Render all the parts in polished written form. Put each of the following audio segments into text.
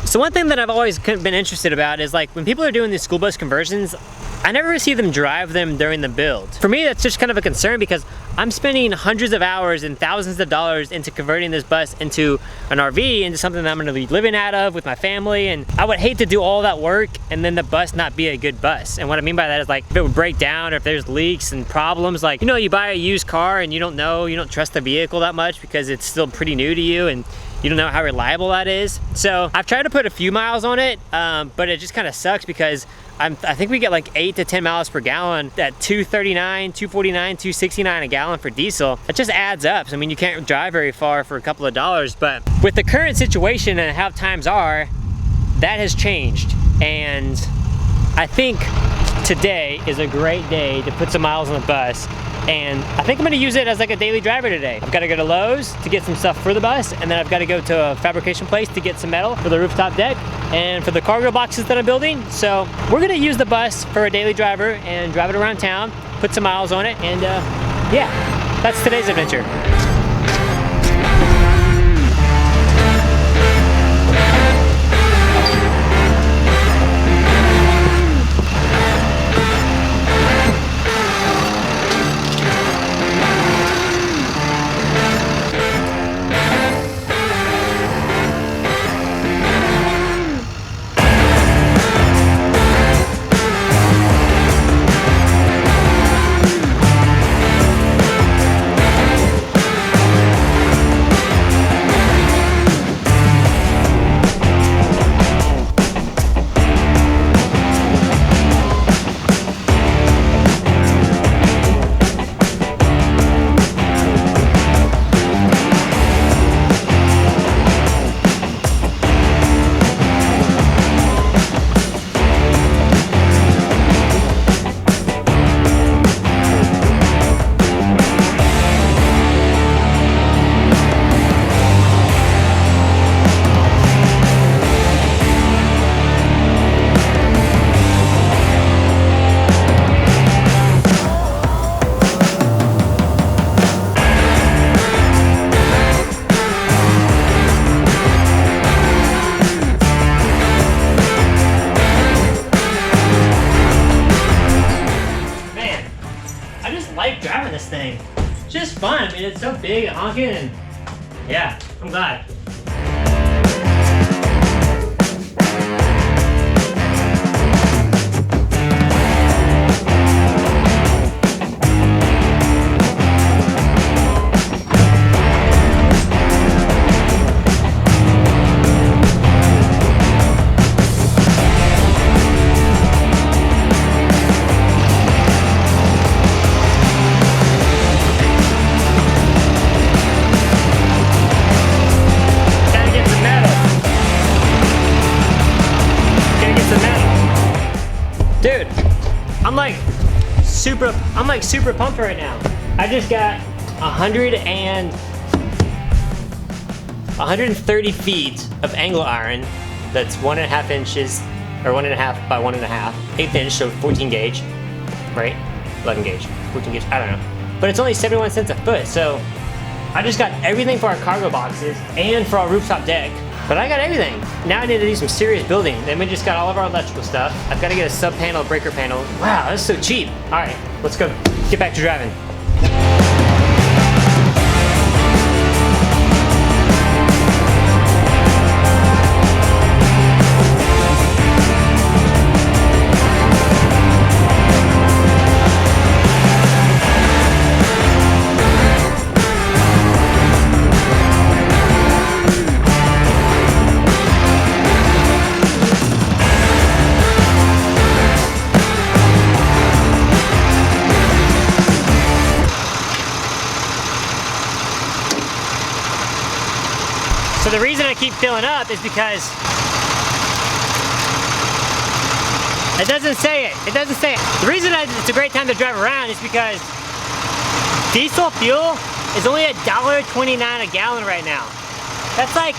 So one thing that I've always been interested about is like when people are doing these school bus conversions, I never see them drive them during the build. For me, that's just kind of a concern because I'm spending hundreds of hours and thousands of dollars into converting this bus into an RV, into something that I'm gonna be living out of with my family, and I would hate to do all that work and then the bus not be a good bus. And what I mean by that is like if it would break down or if there's leaks and problems, like, you know, you buy a used car and you don't trust the vehicle that much because it's still pretty new to you and you don't know how reliable that is. So I've tried to put a few miles on it, but it just kind of sucks because I think we get like 8 to 10 miles per gallon at $2.39, $2.49, $2.69 a gallon for diesel. It just adds up. So, I mean, you can't drive very far for a couple of dollars, but with the current situation and how times are, that has changed. And I think today is a great day to put some miles on the bus. And I think I'm gonna use it as like a daily driver today. I've gotta go to Lowe's to get some stuff for the bus, and then I've gotta go to a fabrication place to get some metal for the rooftop deck and for the cargo boxes that I'm building. So we're gonna use the bus for a daily driver and drive it around town, put some miles on it, and yeah, that's today's adventure. Driving this thing. It's just fun. I mean, it's so big and honking, and yeah, I'm glad. Dude, I'm like super pumped right now. I just got 130 feet of angle iron that's 1.5 inches, or 1.5 by 1.5, 1/8 inch, so 14 gauge, right? 11 gauge, 14 gauge, I don't know. But it's only 71 cents a foot, so I just got everything for our cargo boxes and for our rooftop deck. But I got everything. Now I need to do some serious building. Then we just got all of our electrical stuff. I've got to get a sub panel, breaker panel. Wow, that's so cheap. All right, let's go get back to driving. So the reason I keep filling up is because it doesn't say it. It doesn't say it. The reason it's a great time to drive around is because diesel fuel is only $1.29 a gallon right now. That's like,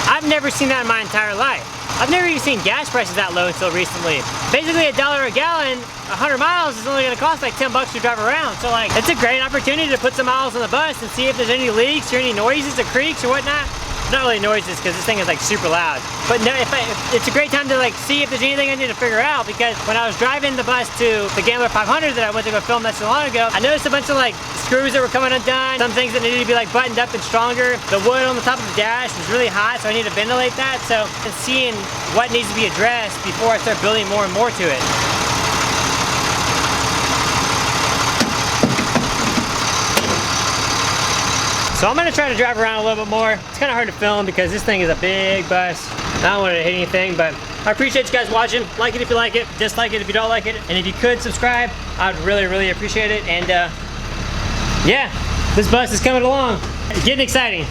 I've never seen that in my entire life. I've never even seen gas prices that low until recently. Basically $1 a gallon, 100 miles is only gonna cost like 10 bucks to drive around. So like, it's a great opportunity to put some miles on the bus and see if there's any leaks or any noises or creaks or whatnot. not really noises because this thing is like super loud. But no, it's a great time to like see if there's anything I need to figure out, because when I was driving the bus to the Gambler 500 that I went to go film not so long ago, I noticed a bunch of like screws that were coming undone, some things that needed to be like buttoned up and stronger. The wood on the top of the dash was really hot, so I need to ventilate that. So I'm seeing what needs to be addressed before I start building more and more to it. So I'm gonna try to drive around a little bit more. It's kind of hard to film because this thing is a big bus. I don't want to hit anything, but I appreciate you guys watching. Like it if you like it, dislike it if you don't like it. And if you could subscribe, I'd really, really appreciate it. And yeah, this bus is coming along. It's getting exciting.